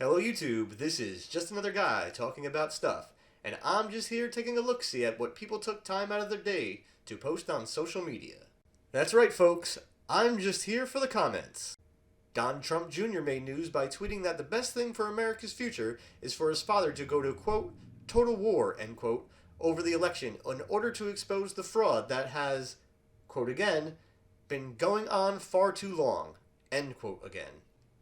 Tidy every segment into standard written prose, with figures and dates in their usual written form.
Hello YouTube, this is just another guy talking about stuff, and I'm just here taking a look-see at what people took time out of their day to post on social media. That's right folks, I'm just here for the comments. Donald Trump Jr. made news by tweeting that the best thing for America's future is for his father to go to, quote, total war, end quote, over the election in order to expose the fraud that has, quote again, been going on far too long, end quote again.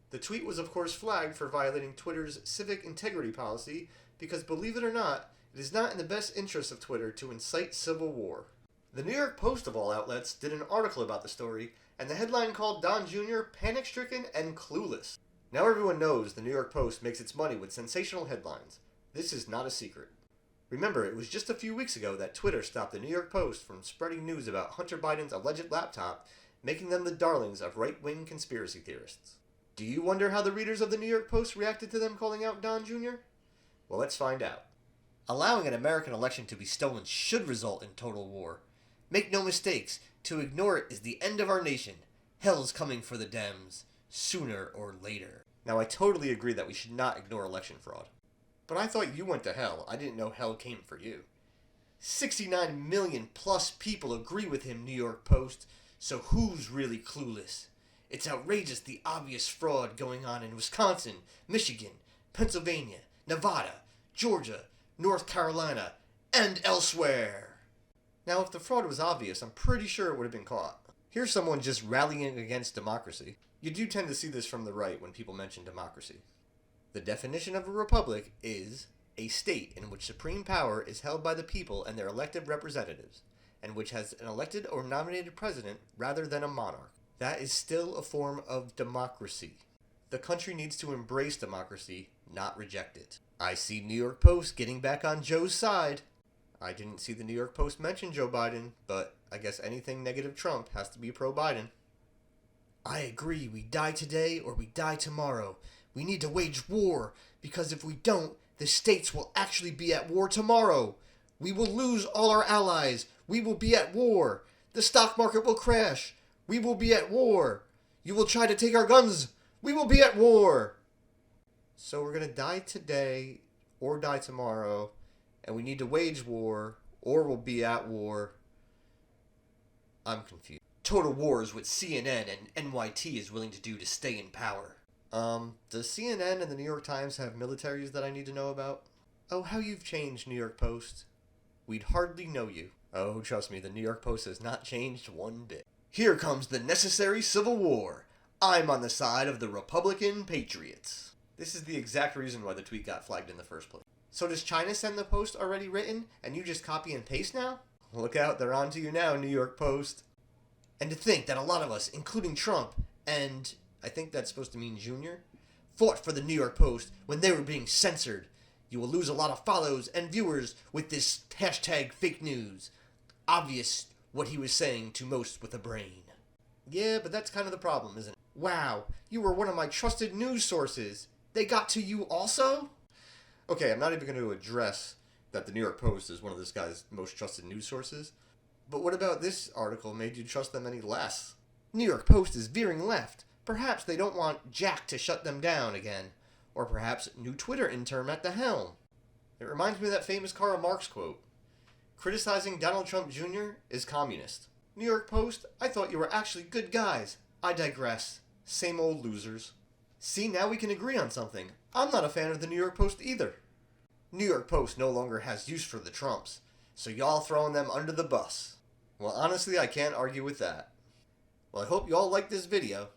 The tweet was of course flagged for violating Twitter's civic integrity policy because, believe it or not, it is not in the best interest of Twitter to incite civil war. The New York Post of all outlets did an article about the story, and the headline called Don Jr. panic-stricken and clueless. Now everyone knows the New York Post makes its money with sensational headlines. This is not a secret. Remember, it was just a few weeks ago that Twitter stopped the New York Post from spreading news about Hunter Biden's alleged laptop, making them the darlings of right-wing conspiracy theorists. Do you wonder how the readers of the New York Post reacted to them calling out Don Jr.? Well, let's find out. Allowing an American election to be stolen should result in total war. Make no mistakes, to ignore it is the end of our nation. Hell's coming for the Dems, sooner or later. Now, I totally agree that we should not ignore election fraud. But I thought you went to hell. I didn't know hell came for you. 69 million plus people agree with him, New York Post, so who's really clueless? It's outrageous the obvious fraud going on in Wisconsin, Michigan, Pennsylvania, Nevada, Georgia, North Carolina, and elsewhere. Now, if the fraud was obvious, I'm pretty sure it would have been caught. Here's someone just rallying against democracy. You do tend to see this from the right when people mention democracy. The definition of a republic is a state in which supreme power is held by the people and their elected representatives, and which has an elected or nominated president rather than a monarch. That is still a form of democracy. The country needs to embrace democracy, not reject it. I see New York Post getting back on Joe's side. I didn't see the New York Post mention Joe Biden, but I guess anything negative Trump has to be pro-Biden. I agree, we die today or we die tomorrow. We need to wage war, because if we don't, the states will actually be at war tomorrow. We will lose all our allies. We will be at war. The stock market will crash. We will be at war. You will try to take our guns. We will be at war. So we're going to die today or die tomorrow, and we need to wage war or we'll be at war. I'm confused. Total war is what CNN and NYT is willing to do to stay in power. Does CNN and the New York Times have militaries that I need to know about? Oh, how you've changed, New York Post. We'd hardly know you. Oh, trust me, the New York Post has not changed one bit. Here comes the necessary civil war. I'm on the side of the Republican patriots. This is the exact reason why the tweet got flagged in the first place. So does China send the post already written, and you just copy and paste now? Look out, they're on to you now, New York Post. And to think that a lot of us, including Trump, and I think that's supposed to mean Junior, fought for the New York Post when they were being censored. You will lose a lot of follows and viewers with this hashtag fake news. Obvious what he was saying to most with a brain. Yeah, but that's kind of the problem, isn't it? Wow, you were one of my trusted news sources. They got to you also? Okay, I'm not even going to address that the New York Post is one of this guy's most trusted news sources. But what about this article made you trust them any less? New York Post is veering left. Perhaps they don't want Jack to shut them down again. Or perhaps new Twitter intern at the helm. It reminds me of that famous Karl Marx quote. Criticizing Donald Trump Jr. is communist. New York Post, I thought you were actually good guys. I digress. Same old losers. See, now we can agree on something. I'm not a fan of the New York Post either. New York Post no longer has use for the Trumps, so y'all throwing them under the bus. Well, honestly, I can't argue with that. Well, I hope you all liked this video.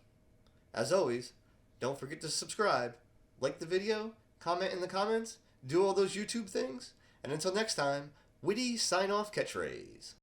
As always, don't forget to subscribe, like the video, comment in the comments, do all those YouTube things, and until next time, witty sign-off catchphrase.